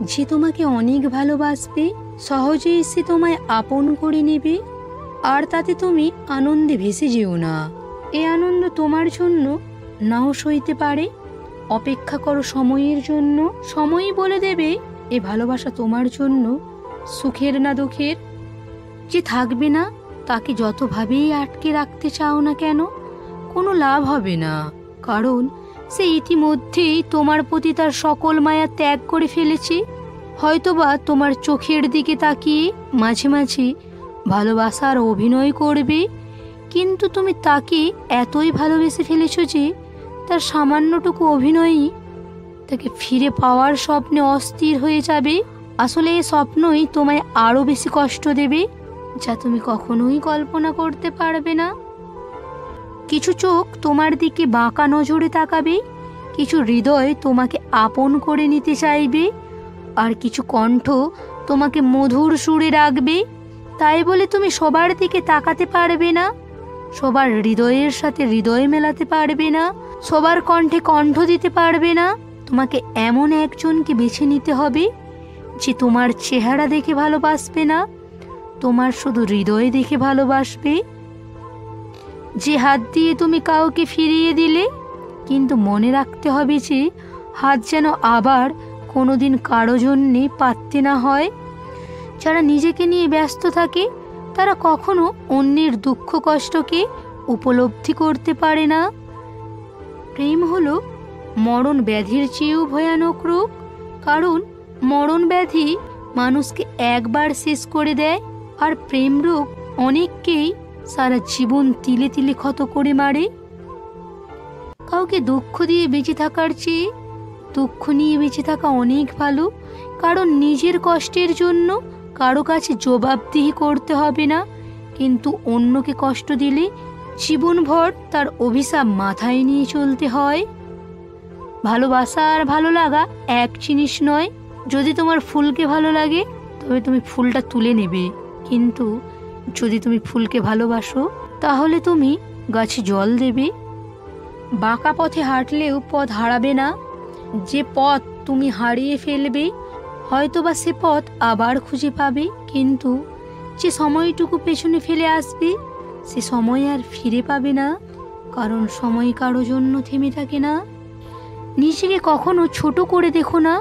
যে তোমাকে অনেক ভালোবাসবে, সহজেই সে তোমায় আপন করে নেবে, আর তাতে তুমি আনন্দে ভেসে যেও না। এ আনন্দ তোমার জন্য নাও সইতে পারে। অপেক্ষা করো সময়ের জন্য, সময়ই বলে দেবে এ ভালোবাসা তোমার জন্য সুখের না দুঃখের। যে থাকবে না তাকে যতভাবেই আটকে রাখতে চাও না কেন, কোনো লাভ হবে না, কারণ সে ইতিমধ্যেই তোমার প্রতি তার সকল মায়া ত্যাগ করে ফেলেছে। হয়তোবা তোমার চোখের দিকে তাকিয়ে মাঝে মাঝে ভালোবাসার অভিনয় করবে, কিন্তু তুমি তাকে এতই ভালোবেসে ফেলেছ যে তার সামান্যটুকু অভিনয়ই তাকে ফিরে পাওয়ার স্বপ্নে অস্থির হয়ে যাবে। আসলে এই স্বপ্নই তোমায় আরও বেশি কষ্ট দেবে, যা তুমি কখনোই কল্পনা করতে পারবে না। কিছু চোখ তোমার দিকে বাঁকা নজরে তাকাবে, কিছু হৃদয় তোমাকে আপন করে নিতে চাইবে, আর কিছু কণ্ঠ তোমাকে মধুর সুরে রাখবে। তাই বলে তুমি সবার দিকে তাকাতে পারবে না, সবার হৃদয়ের সাথে হৃদয় মেলাতে পারবে না, সবার কণ্ঠে কণ্ঠ দিতে পারবে না। তোমাকে এমন একজনকে বেছে নিতে হবে যে তোমার চেহারা দেখে ভালোবাসবে না, তোমার শুধু হৃদয় দেখে ভালোবাসবে। যে হাত দিয়ে তুমি কাউকে ফিরিয়ে দিলে, কিন্তু মনে রাখতে হবে যে হাত যেন আবার কোনোদিন কারো জন্যে পাততে না হয়। যারা নিজেকে নিয়ে ব্যস্ত থাকে তারা কখনো অন্যের দুঃখ কষ্টকে উপলব্ধি করতে পারে না। প্রেম হলো মরণ ব্যাধির চেয়েও ভয়ানক রোগ, কারণ মরণ ব্যাধি মানুষকে একবার শেষ করে দেয়, আর প্রেম রোগ অনেককেই সারা জীবন তিলে তিলে ক্ষত করে মারে। কাউকে দুঃখ দিয়ে বেঁচে থাকার চেয়ে দুঃখ নিয়ে বেঁচে থাকা অনেক ভালো, কারণ নিজের কষ্টের জন্য কারো কাছে জবাবদিহি করতে হবে না, কিন্তু অন্যকে কষ্ট দিলে জীবনভর তার অভিশাপ মাথায় নিয়ে চলতে হয়। ভালোবাসা আর ভালো লাগা এক জিনিস নয়। যদি তোমার ফুলকে ভালো লাগে তবে তুমি ফুলটা তুলে নেবে, কিন্তু যদি তুমি ফুলকে ভালোবাসো তাহলে তুমি গাছে জল দেবে। বাঁকা পথে হাঁটলেও পথ হারাবে না। যে পথ তুমি হারিয়ে ফেলবে হয়তোবা সে পথ আবার খুঁজে পাবে, কিন্তু যে সময়টুকু পেছনে ফেলে আসবে সে সময় আর ফিরে পাবে না, কারণ সময় কারো জন্য থেমে থাকে না। নিজেকে কখনো ছোট করে দেখো না,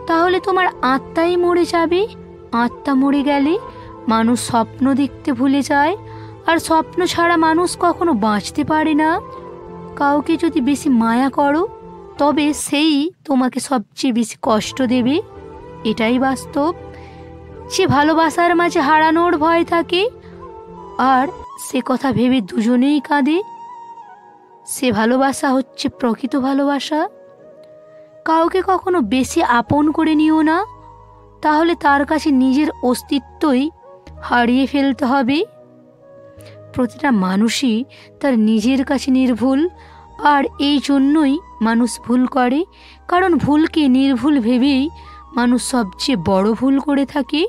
তাহলে তোমার আত্মাই মরে যাবে। আত্মা মরে গেলে মানুষ স্বপ্ন দেখতে ভুলে যায়, আর স্বপ্ন ছাড়া মানুষ কখনো বাঁচতে পারে না। কাউকে যদি বেশি মায়া করো তবে সেই তোমাকে সবচেয়ে বেশি কষ্ট দেবে, এটাই বাস্তব। সে ভালোবাসার মাঝে হারানোর ভয় থাকে, আর সে কথা ভেবে দুজনেই কাঁদে। সে ভালোবাসা হচ্ছে প্রকৃত ভালোবাসা। কাউকে কখনো বেশি আপন করে নিও না, তাহলে তার কাছে নিজের অস্তিত্বই হারিয়ে ফেলতে হবে। প্রতিটা মানুষই তার নিজের কাছে নির্ভুল, আর এই জন্যই মানুষ ভুল করে, কারণ ভুলকে নির্ভুল ভেবেই মানুষ সবচেয়ে বড় ভুল করে থাকে।